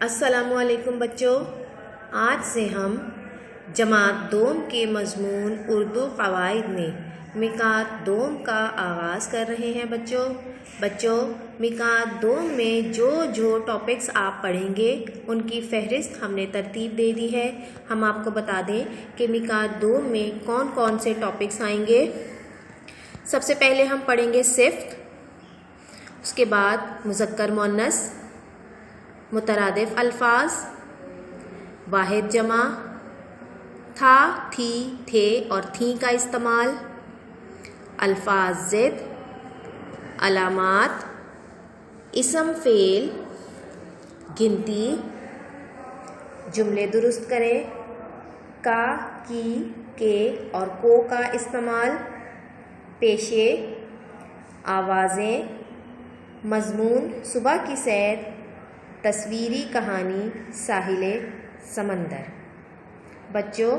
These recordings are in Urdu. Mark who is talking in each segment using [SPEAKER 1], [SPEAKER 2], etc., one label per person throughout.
[SPEAKER 1] السلام علیکم بچوں، آج سے ہم جماعت دوم کے مضمون اردو قواعد میں مقاط دوم کا آغاز کر رہے ہیں۔ بچوں مقاط دوم میں جو ٹاپکس آپ پڑھیں گے ان کی فہرست ہم نے ترتیب دے دی ہے۔ ہم آپ کو بتا دیں کہ مقاط دوم میں کون کون سے ٹاپکس آئیں گے۔ سب سے پہلے ہم پڑھیں گے صفت، اس کے بعد مذکر مؤنث، مترادف الفاظ، واحد جمع، تھا، تھی، تھے اور تھیں کا استعمال، الفاظ ضد، علامات، اسم فعل، گنتی، جملے درست کریں، کا، کی، کے اور کو کا استعمال، پیشے، آوازیں، مضمون صبح کی سیر، تصویری کہانی ساحل سمندر۔ بچوں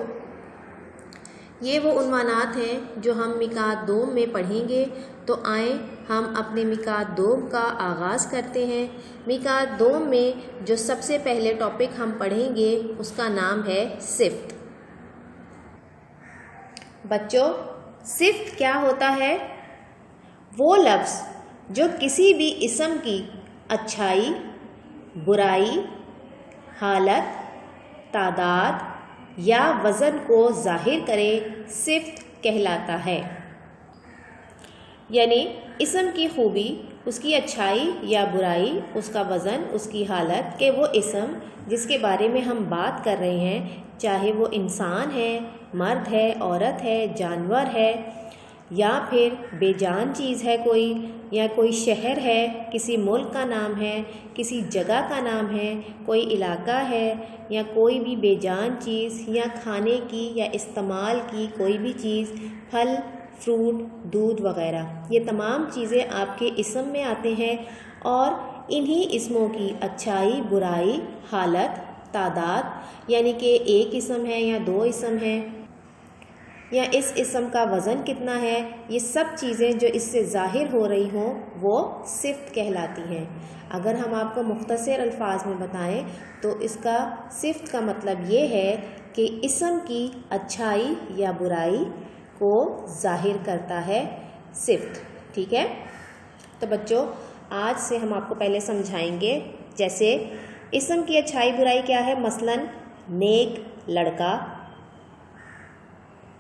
[SPEAKER 1] یہ وہ عنوانات ہیں جو ہم مقاط دوم میں پڑھیں گے، تو آئیں ہم اپنے مقاط دوم کا آغاز کرتے ہیں۔ مقاط دوم میں جو سب سے پہلے ٹاپک ہم پڑھیں گے اس کا نام ہے صفت۔ بچوں صفت کیا ہوتا ہے؟ وہ لفظ جو کسی بھی اسم کی اچھائی، برائی، حالت، تعداد یا وزن کو ظاہر کرے صفت کہلاتا ہے۔ یعنی اسم کی خوبی، اس کی اچھائی یا برائی، اس کا وزن، اس کی حالت کہ وہ اسم جس کے بارے میں ہم بات کر رہے ہیں، چاہے وہ انسان ہے، مرد ہے، عورت ہے، جانور ہے یا پھر بے جان چیز ہے کوئی، یا کوئی شہر ہے، کسی ملک کا نام ہے، کسی جگہ کا نام ہے، کوئی علاقہ ہے، یا کوئی بھی بے جان چیز، یا کھانے کی یا استعمال کی کوئی بھی چیز، پھل، فروٹ، دودھ وغیرہ، یہ تمام چیزیں آپ کے اسم میں آتے ہیں۔ اور انہی اسموں کی اچھائی، برائی، حالت، تعداد، یعنی کہ ایک اسم ہے یا دو اسم ہیں، یا اس اسم کا وزن کتنا ہے، یہ سب چیزیں جو اس سے ظاہر ہو رہی ہوں وہ صفت کہلاتی ہیں۔ اگر ہم آپ کو مختصر الفاظ میں بتائیں تو اس کا صفت کا مطلب یہ ہے کہ اسم کی اچھائی یا برائی کو ظاہر کرتا ہے صفت۔ ٹھیک ہے، تو بچوں آج سے ہم آپ کو پہلے سمجھائیں گے۔ جیسے اسم کی اچھائی برائی کیا ہے؟ مثلاً نیک لڑکا،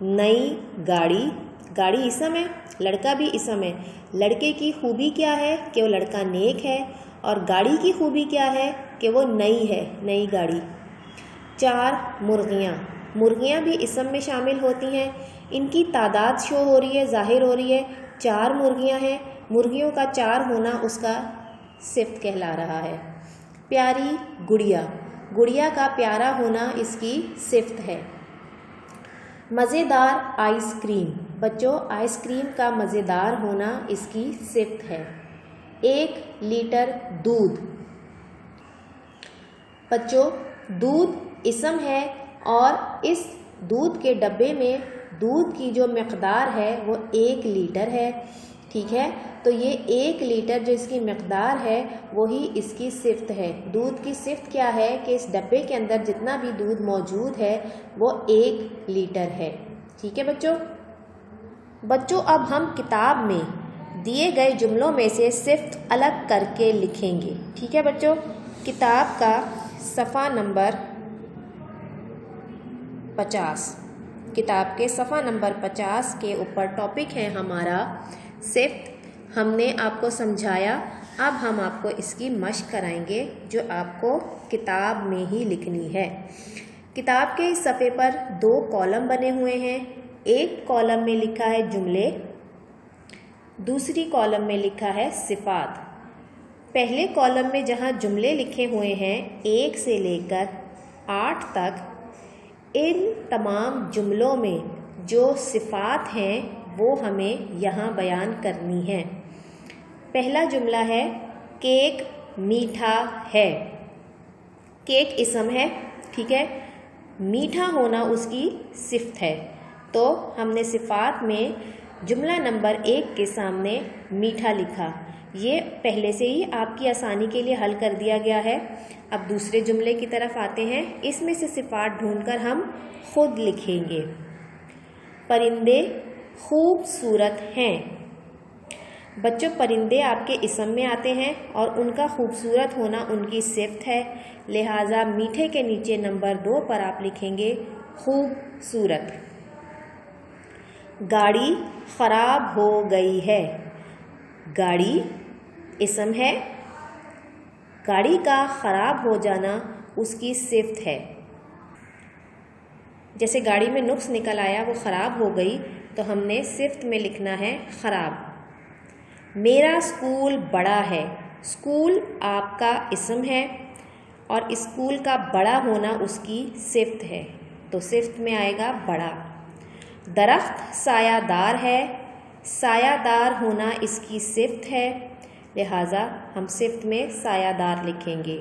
[SPEAKER 1] نئی گاڑی، گاڑی اسم ہے، لڑکا بھی اسم ہے۔ لڑکے کی خوبی کیا ہے؟ کہ وہ لڑکا نیک ہے، اور گاڑی کی خوبی کیا ہے؟ کہ وہ نئی ہے، نئی گاڑی۔ 4 مرغیاں، مرغیاں بھی اسم میں شامل ہوتی ہیں، ان کی تعداد شو ہو رہی ہے، ظاہر ہو رہی ہے، 4 مرغیاں ہیں، مرغیوں کا 4 ہونا اس کا صفت کہلا رہا ہے۔ پیاری گڑیا، گڑیا کا پیارا ہونا اس کی صفت ہے۔ مزیدار آئس کریم، بچوں آئس کریم کا مزیدار ہونا اس کی صفت ہے۔ 1 لیٹر دودھ، بچوں دودھ اسم ہے، اور اس دودھ کے ڈبے میں دودھ کی جو مقدار ہے وہ 1 لیٹر ہے۔ ٹھیک ہے، تو یہ 1 لیٹر جو اس کی مقدار ہے وہی اس کی صفت ہے۔ دودھ کی صفت کیا ہے؟ کہ اس ڈبے کے اندر جتنا بھی دودھ موجود ہے وہ 1 لیٹر ہے۔ ٹھیک ہے بچوں اب ہم کتاب میں دیے گئے جملوں میں سے صفت الگ کر کے لکھیں گے۔ ٹھیک ہے بچوں، کتاب کا صفحہ نمبر 50، کتاب کے صفحہ نمبر 50 کے اوپر ٹاپک ہے ہمارا صفت۔ ہم نے آپ کو سمجھایا، اب ہم آپ کو اس کی مشق کرائیں گے جو آپ کو کتاب میں ہی لکھنی ہے۔ کتاب کے اس صفحے پر 2 کالم بنے ہوئے ہیں۔ ایک کالم میں لکھا ہے جملے، دوسری کالم میں لکھا ہے صفات۔ پہلے کالم میں جہاں جملے لکھے ہوئے ہیں 1 سے لے کر 8 تک، ان تمام جملوں میں جو صفات ہیں وہ ہمیں یہاں بیان کرنی ہے۔ پہلا جملہ ہے کیک میٹھا ہے۔ کیک اسم ہے، ٹھیک ہے، میٹھا ہونا اس کی صفت ہے، تو ہم نے صفات میں جملہ نمبر 1 کے سامنے میٹھا لکھا۔ یہ پہلے سے ہی آپ کی آسانی کے لیے حل کر دیا گیا ہے۔ اب دوسرے جملے کی طرف آتے ہیں۔ اس میں سے صفات ڈھونڈ کر ہم خود لکھیں گے۔ پرندے خوبصورت ہیں۔ بچوں، پرندے آپ کے اسم میں آتے ہیں اور ان کا خوبصورت ہونا ان کی صفت ہے، لہٰذا میٹھے کے نیچے نمبر 2 پر آپ لکھیں گے خوبصورت۔ گاڑی خراب ہو گئی ہے۔ گاڑی اسم ہے، گاڑی کا خراب ہو جانا اس کی صفت ہے۔ جیسے گاڑی میں نقص نکل آیا، وہ خراب ہو گئی، تو ہم نے صفت میں لکھنا ہے خراب۔ میرا اسکول بڑا ہے۔ اسکول آپ کا اسم ہے اور اسکول کا بڑا ہونا اس کی صفت ہے، تو صفت میں آئے گا بڑا۔ درخت سایہ دار ہے۔ سایہ دار ہونا اس کی صفت ہے، لہٰذا ہم صفت میں سایہ دار لکھیں گے۔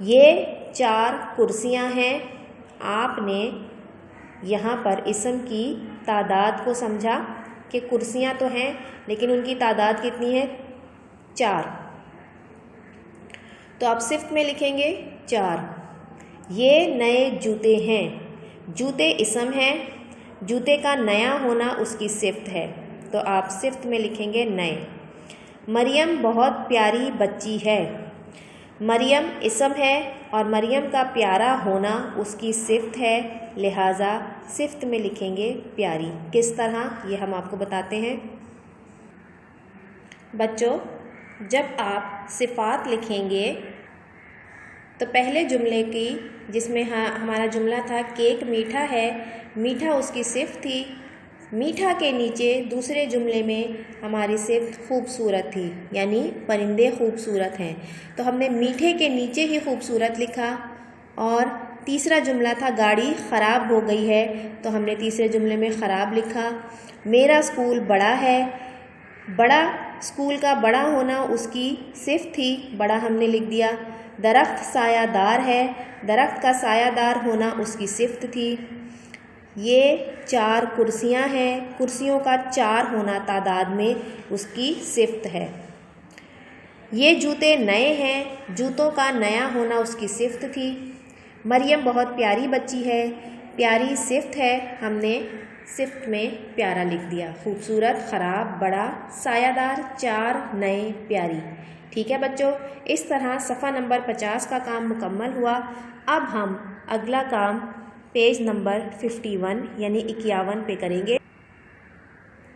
[SPEAKER 1] یہ 4 کرسیاں ہیں۔ آپ نے یہاں پر اسم کی تعداد کو سمجھا کہ کرسیاں تو ہیں لیکن ان کی تعداد کتنی ہے؟ 4، تو آپ صفت میں لکھیں گے 4۔ یہ نئے جوتے ہیں۔ جوتے اسم ہیں، جوتے کا نیا ہونا اس کی صفت ہے، تو آپ صفت میں لکھیں گے نئے۔ مریم بہت پیاری بچی ہے۔ مریم اسم ہے اور مریم کا پیارا ہونا اس کی صفت ہے، لہٰذا صفت میں لکھیں گے پیاری۔ کس طرح، یہ ہم آپ کو بتاتے ہیں۔ بچوں، جب آپ صفات لکھیں گے تو پہلے جملے کی، جس میں ہمارا جملہ تھا کیک میٹھا ہے، میٹھا اس کی صفت تھی۔ میٹھا کے نیچے دوسرے جملے میں ہماری صفت خوبصورت تھی، یعنی پرندے خوبصورت ہیں، تو ہم نے میٹھے کے نیچے ہی خوبصورت لکھا۔ اور تیسرا جملہ تھا گاڑی خراب ہو گئی ہے، تو ہم نے تیسرے جملے میں خراب لکھا۔ میرا اسکول بڑا ہے۔ بڑا، اسکول کا بڑا ہونا اس کی صفت تھی، بڑا ہم نے لکھ دیا۔ درخت سایہ دار ہے۔ درخت کا سایہ دار ہونا اس کی صفت تھی۔ یہ 4 کرسیاں ہیں۔ کرسیوں کا 4 ہونا تعداد میں اس کی صفت ہے۔ یہ جوتے نئے ہیں۔ جوتوں کا نیا ہونا اس کی صفت تھی۔ مریم بہت پیاری بچی ہے۔ پیاری صفت ہے، ہم نے صفت میں پیارا لکھ دیا۔ خوبصورت، خراب، بڑا، سایہ دار، 4، نئے، پیاری۔ ٹھیک ہے بچوں، اس طرح صفحہ نمبر 50 کا کام مکمل ہوا۔ اب ہم اگلا کام پیج نمبر 51 یعنی 51 پہ کریں گے۔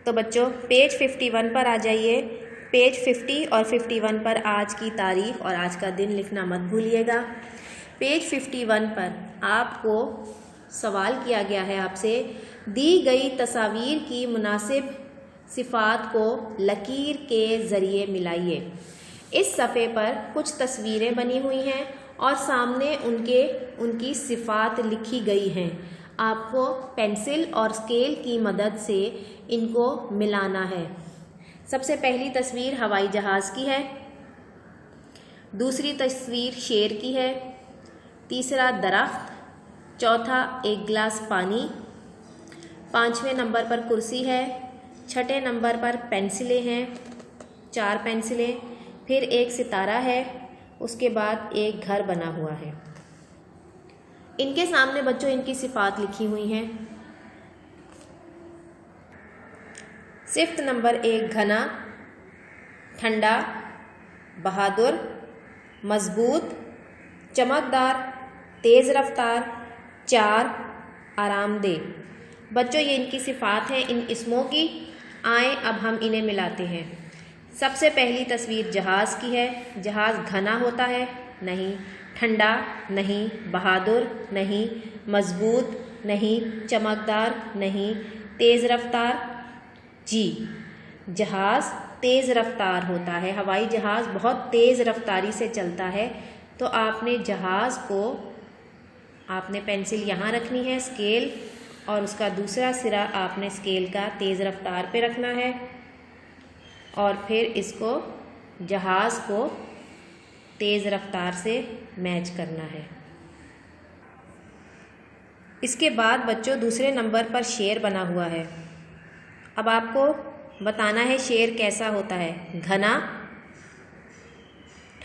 [SPEAKER 1] تو بچوں پیج 51 پر آ جائیے۔ پیج 50 اور 51 پر آج کی تاریخ اور آج کا دن لکھنا مت بھولیے گا۔ پیج 51 پر آپ کو سوال کیا گیا ہے آپ سے، دی گئی تصاویر کی مناسب صفات کو لکیر کے ذریعے ملائیے۔ اس صفحے پر کچھ تصویریں بنی ہوئی ہیں اور سامنے ان کی صفات لکھی گئی ہیں۔ آپ کو پینسل اور اسکیل کی مدد سے ان کو ملانا ہے۔ سب سے پہلی تصویر ہوائی جہاز کی ہے، دوسری تصویر شیر کی ہے، تیسرا درخت، چوتھا ایک گلاس پانی، 5ویں نمبر پر کرسی ہے، 6 نمبر پر پینسلیں ہیں، 4 پینسلیں، پھر ایک ستارہ ہے، اس کے بعد ایک گھر بنا ہوا ہے۔ ان کے سامنے بچوں ان کی صفات لکھی ہوئی ہیں۔ صفت نمبر 1 گھنا، ٹھنڈا، بہادر، مضبوط، چمکدار، تیز رفتار، 4 آرام دہ۔ بچوں یہ ان کی صفات ہیں ان اسموں کی۔ آئیں اب ہم انہیں ملاتے ہیں۔ سب سے پہلی تصویر جہاز کی ہے۔ جہاز گھنا ہوتا ہے؟ نہیں۔ ٹھنڈا؟ نہیں۔ بہادر؟ نہیں۔ مضبوط؟ نہیں۔ چمکدار؟ نہیں۔ تیز رفتار؟ جی، جہاز تیز رفتار ہوتا ہے۔ ہوائی جہاز بہت تیز رفتاری سے چلتا ہے۔ تو آپ نے جہاز کو، آپ نے پینسل یہاں رکھنی ہے، اسکیل، اور اس کا دوسرا سرا آپ نے اسکیل کا تیز رفتار پہ رکھنا ہے اور پھر اس کو جہاز کو تیز رفتار سے میچ کرنا ہے۔ اس کے بعد بچوں دوسرے نمبر پر شیر بنا ہوا ہے۔ اب آپ کو بتانا ہے شیر کیسا ہوتا ہے۔ گھنا،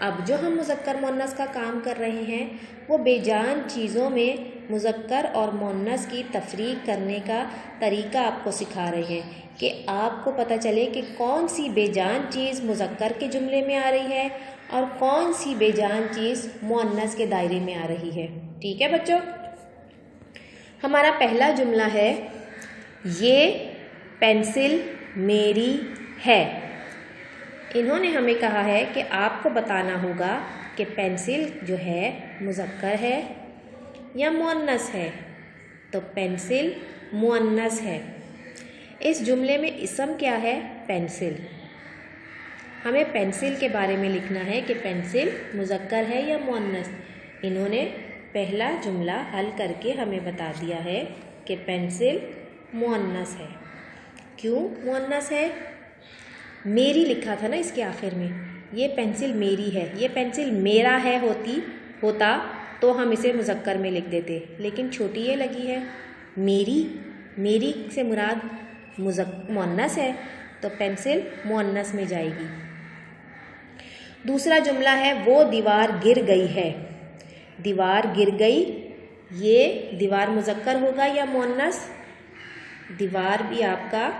[SPEAKER 1] اب جو ہم مذکر مؤنث کا کام کر رہے ہیں وہ بے جان چیزوں میں مذکر اور مؤنث کی تفریق کرنے کا طریقہ آپ کو سکھا رہے ہیں کہ آپ کو پتہ چلے کہ کون سی بے جان چیز مذکر کے جملے میں آ رہی ہے اور کون سی بے جان چیز مؤنث کے دائرے میں آ رہی ہے۔ ٹھیک ہے بچوں، ہمارا پہلا جملہ ہے یہ پینسل میری ہے۔ انہوں نے ہمیں کہا ہے کہ آپ کو بتانا ہوگا کہ پینسل جو ہے مذکر ہے یا مؤنث ہے، تو پینسل مؤنث ہے۔ اس جملے میں اسم کیا ہے؟ پینسل۔ ہمیں پینسل کے بارے میں لکھنا ہے کہ پینسل مذکر ہے یا مؤنث۔ انہوں نے پہلا جملہ حل کر کے ہمیں بتا دیا ہے کہ پینسل مؤنث ہے۔ کیوں مؤنث ہے؟ میری لکھا تھا نا اس کے آخر میں، یہ پینسل میری ہے، یہ پینسل میرا ہے ہوتا تو ہم اسے مذکر میں لکھ دیتے، لیکن چھوٹی یہ لگی ہے میری سے مراد مؤنث ہے تو پینسل مؤنث میں جائے گی۔ دوسرا جملہ ہے وہ دیوار گر گئی ہے۔ دیوار گر گئی، یہ دیوار مذکر ہوگا یا مؤنث؟ دیوار بھی آپ کا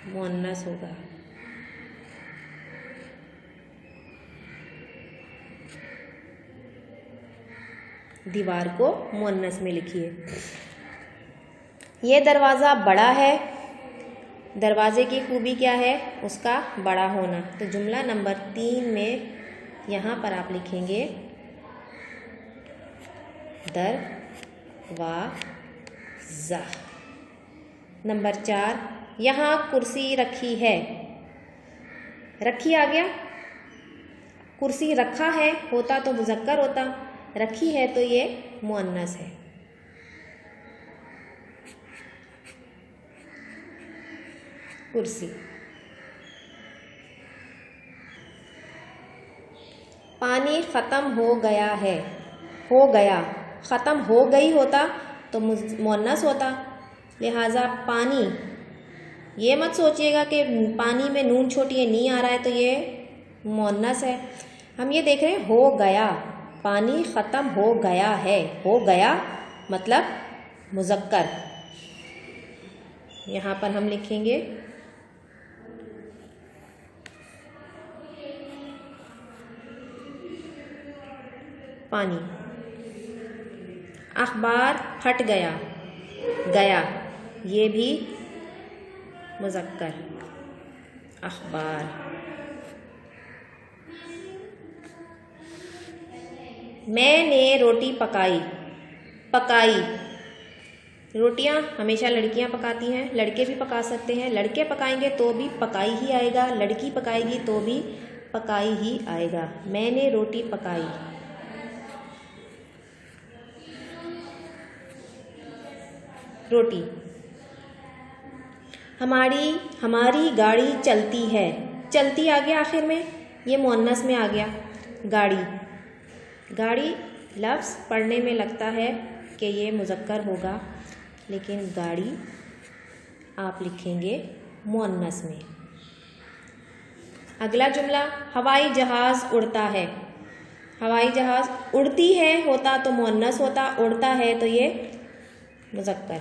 [SPEAKER 1] مؤنث ہوگا۔ دیوار کو مؤنث میں لکھیے۔ یہ دروازہ بڑا ہے۔ دروازے کی خوبی کیا ہے؟ اس کا بڑا ہونا۔ تو جملہ نمبر 3 میں یہاں پر آپ لکھیں گے دروازہ۔ نمبر 4 یہاں کرسی رکھی ہے۔ رکھی آ گیا، کرسی رکھا ہے ہوتا تو مذکر ہوتا، رکھی ہے تو یہ مؤنث ہے۔ کرسی۔ پانی ختم ہو گیا ہے۔ ہو گیا، ختم ہو گئی ہوتا تو مؤنث ہوتا، لہٰذا پانی۔ یہ مت سوچیے گا کہ پانی میں نون چھوٹی ہے نہیں آ رہا ہے تو یہ مؤنث ہے۔ ہم یہ دیکھ رہے ہیں ہو گیا، پانی ختم ہو گیا ہے، ہو گیا مطلب مذکر۔ یہاں پر ہم لکھیں گے پانی۔ اخبار پھٹ گیا، گیا یہ بھی مذکر، اخبار۔ میں نے روٹی پکائی، پکائی۔ روٹیاں ہمیشہ لڑکیاں پکاتی ہیں، لڑکے بھی پکا سکتے ہیں، لڑکے پکائیں گے تو بھی پکائی ہی آئے گا، لڑکی پکائے گی تو بھی پکائی ہی آئے گا۔ میں نے روٹی پکائی۔ روٹی۔ ہماری گاڑی چلتی ہے، چلتی آ گیا آخر میں، یہ مؤنث میں آ گیا، گاڑی۔ گاڑی لفظ پڑھنے میں لگتا ہے کہ یہ مذکر ہوگا، لیکن گاڑی آپ لکھیں گے مؤنث میں۔ اگلا جملہ ہوائی جہاز اڑتا ہے۔ ہوائی جہاز اڑتی ہے ہوتا تو مؤنث ہوتا، اڑتا ہے تو یہ مذکر۔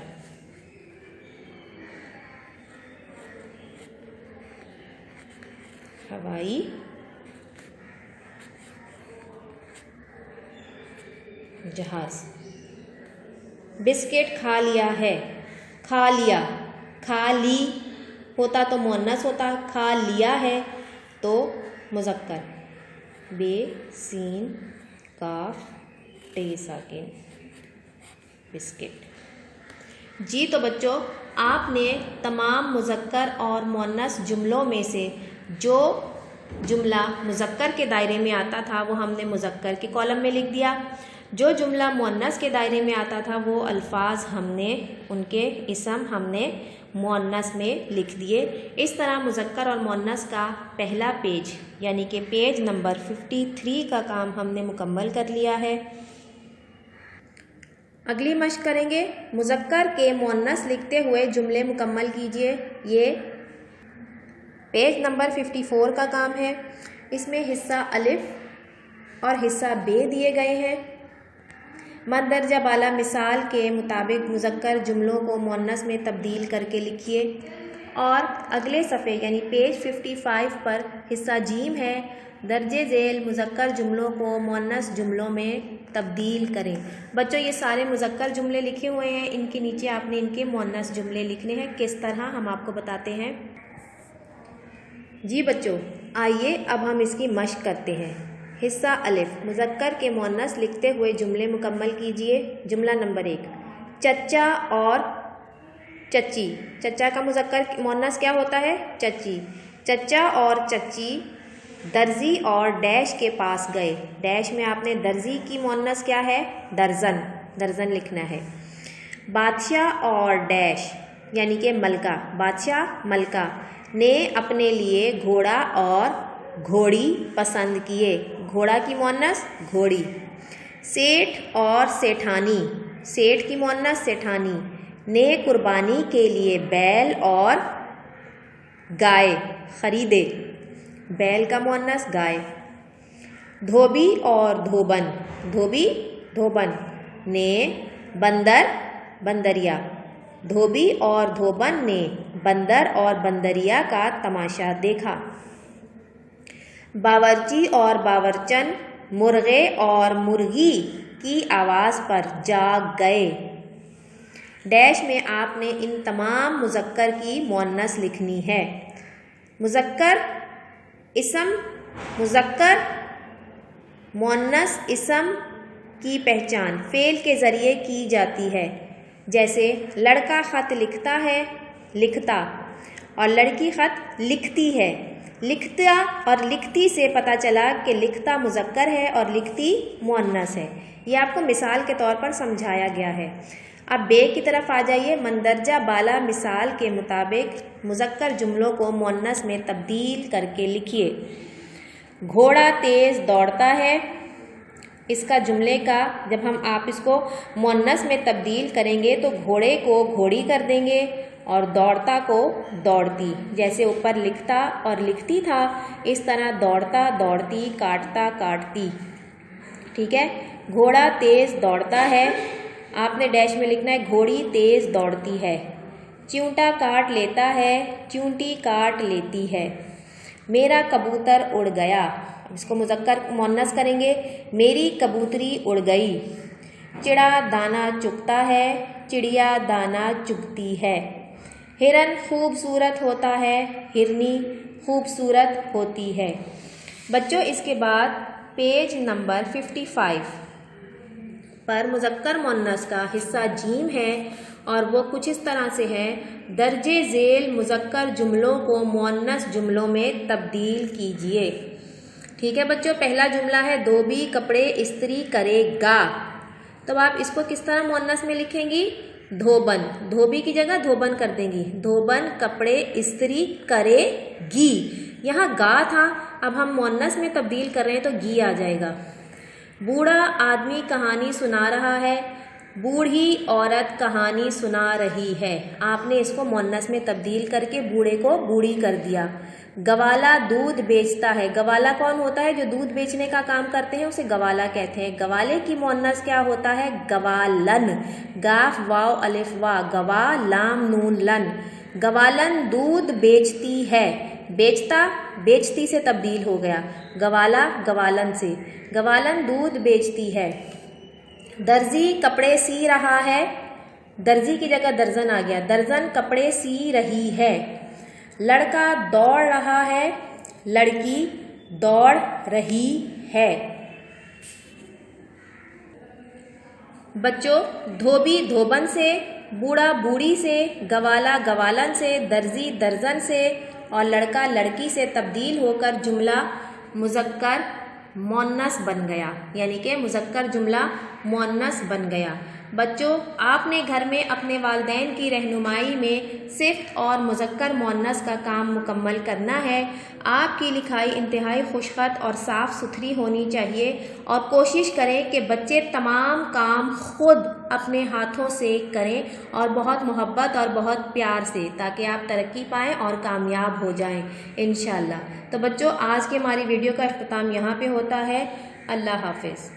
[SPEAKER 1] ہوائی جہاز۔ بسکٹ کھا لیا ہے، کھا لیا، کھا لی ہوتا تو مؤنث ہوتا، کھا لیا ہے تو مذکر۔ بے سین کاف ٹے ساکن، بسکٹ۔ جی تو بچوں، آپ نے تمام مذکر اور مؤنث جملوں میں سے جو جملہ مذکر کے دائرے میں آتا تھا وہ ہم نے مذکر کے کالم میں لکھ دیا، جو جملہ مؤنث کے دائرے میں آتا تھا وہ الفاظ ہم نے ان کے اسم ہم نے مؤنث میں لکھ دیے۔ اس طرح مذکر اور مؤنث کا پہلا پیج یعنی کہ پیج نمبر 53 کا کام ہم نے مکمل کر لیا ہے۔ اگلی مشق کریں گے، مذکر کے مؤنث لکھتے ہوئے جملے مکمل کیجیے۔ یہ پیج نمبر 54 کا کام ہے۔ اس میں حصہ الف اور حصہ بے دیے گئے ہیں۔ مندرجہ بالا مثال کے مطابق مذکر جملوں کو مؤنث میں تبدیل کر کے لکھیے، اور اگلے صفحے یعنی پیج 55 پر حصہ جیم ہے، درجے ذیل مذکر جملوں کو مؤنث جملوں میں تبدیل کریں۔ بچوں یہ سارے مذکر جملے لکھے ہوئے ہیں، ان کے نیچے آپ نے ان کے مؤنث جملے لکھنے ہیں۔ کس طرح ہم آپ کو بتاتے ہیں۔ جی بچوں آئیے اب ہم اس کی مشق کرتے ہیں۔ حصہ الف، مذکر کے مؤنث لکھتے ہوئے جملے مکمل کیجیے۔ جملہ نمبر 1، چچا اور چچی۔ چچا کا مذکر مؤنث کیا ہوتا ہے؟ چچی۔ چچا اور چچی درزی اور ڈیش کے پاس گئے۔ ڈیش میں آپ نے درزی کی مؤنث کیا ہے؟ درزن، درزن لکھنا ہے۔ بادشاہ اور ڈیش یعنی کہ ملکہ، بادشاہ ملکہ نے اپنے لیے گھوڑا اور گھوڑی پسند کیے۔ گھوڑا کی مؤنث گھوڑی۔ سیٹھ اور سیٹھانی، سیٹھ کی مؤنث سیٹھانی نے قربانی کے لیے بیل اور گائے خریدے۔ بیل کا مؤنث گائے۔ دھوبی اور دھوبن، دھوبی دھوبن نے بندر بندریا۔ دھوبی اور دھوبن نے بندر اور بندریا کا تماشا دیکھا۔ باورچی اور باورچن مرغے اور مرغی کی آواز پر جاگ گئے۔ ڈیش میں آپ نے ان تمام مذکر کی مؤنث لکھنی ہے۔ مذکر اسم، مذکر مؤنث اسم کی پہچان فعل کے ذریعے کی جاتی ہے، جیسے لڑکا خط لکھتا ہے، لکھتا، اور لڑکی خط لکھتی ہے۔ لکھتا اور لکھتی سے پتہ چلا کہ لکھتا مذکر ہے اور لکھتی مؤنث ہے۔ یہ آپ کو مثال کے طور پر سمجھایا گیا ہے۔ اب بے کی طرف آ جائیے۔ مندرجہ بالا مثال کے مطابق مذکر جملوں کو مؤنث میں تبدیل کر کے لکھیے۔ گھوڑا تیز دوڑتا ہے، اس کا جملے کا جب ہم آپ اس کو مؤنث میں تبدیل کریں گے تو گھوڑے کو گھوڑی کر دیں گے اور دوڑتا کو دوڑتی۔ جیسے اوپر لکھتا اور لکھتی تھا، اس طرح دوڑتا دوڑتی، کاٹتا کاٹتی۔ ٹھیک ہے، گھوڑا تیز دوڑتا ہے، آپ نے ڈیش میں لکھنا ہے گھوڑی تیز دوڑتی ہے۔ چیونٹا کاٹ لیتا ہے، چیونٹی کاٹ لیتی ہے۔ میرا کبوتر اڑ گیا، اس کو مذکر مؤنث کریں گے، میری کبوتری اڑ گئی۔ چڑا دانا چگتا ہے، چڑیا دانا چگتی ہے۔ ہرن خوبصورت ہوتا ہے، ہرنی خوبصورت ہوتی ہے۔ بچوں اس کے بعد پیج نمبر 55 پر مذکر مؤنث کا حصہ جیم ہے، اور وہ کچھ اس طرح سے ہے۔ درجے ذیل مذکر جملوں کو مؤنث جملوں میں تبدیل کیجیے۔ ٹھیک ہے بچوں، پہلا جملہ ہے دھوبی کپڑے استری کرے گا، تو آپ اس کو کس طرح مؤنث میں لکھیں گی؟ دھوبن، دھوبی کی جگہ دھوبن کر دیں گی۔ دھوبن کپڑے استری کرے گی، یہاں گا تھا، اب ہم مؤنث میں تبدیل کر رہے ہیں تو گی آ جائے گا۔ بوڑھا آدمی کہانی سنا رہا ہے، بوڑھی عورت کہانی سنا رہی ہے۔ آپ نے اس کو مؤنث میں تبدیل کر کے بوڑھے کو بوڑھی کر دیا۔ گوالا دودھ بیچتا ہے، گوالا کون ہوتا ہے؟ جو دودھ بیچنے کا کام کرتے ہیں اسے گوالا کہتے ہیں۔ گوالے کی مؤنث کیا ہوتا ہے؟ گوالن، گاف واو الف وا، گوا لام نون لن۔ گوالن دودھ بیچتی ہے، بیچتا بیچتی سے تبدیل ہو گیا، گوالا گوالن سے۔ گوالن دودھ بیچتی ہے۔ درزی کپڑے سی رہا ہے، درزی کی جگہ درزن آ گیا، درزن کپڑے سی رہی ہے۔ لڑکا دوڑ رہا ہے، لڑکی دوڑ رہی ہے۔ بچوں دھوبی دھوبن سے، بوڑھا بوڑھی سے، گوالا گوالن سے، درزی درزن سے اور لڑکا لڑکی سے تبدیل ہو کر جملہ مذکر مؤنث بن گیا، یعنی کہ مذکر جملہ مؤنث بن گیا۔ بچوں آپ نے گھر میں اپنے والدین کی رہنمائی میں صفت اور مذکر مؤنث کا کام مکمل کرنا ہے۔ آپ کی لکھائی انتہائی خوشخط اور صاف ستھری ہونی چاہیے، اور کوشش کریں کہ بچے تمام کام خود اپنے ہاتھوں سے کریں اور بہت محبت اور بہت پیار سے، تاکہ آپ ترقی پائیں اور کامیاب ہو جائیں انشاءاللہ۔ تو بچوں آج کی ہماری ویڈیو کا اختتام یہاں پہ ہوتا ہے۔ اللہ حافظ.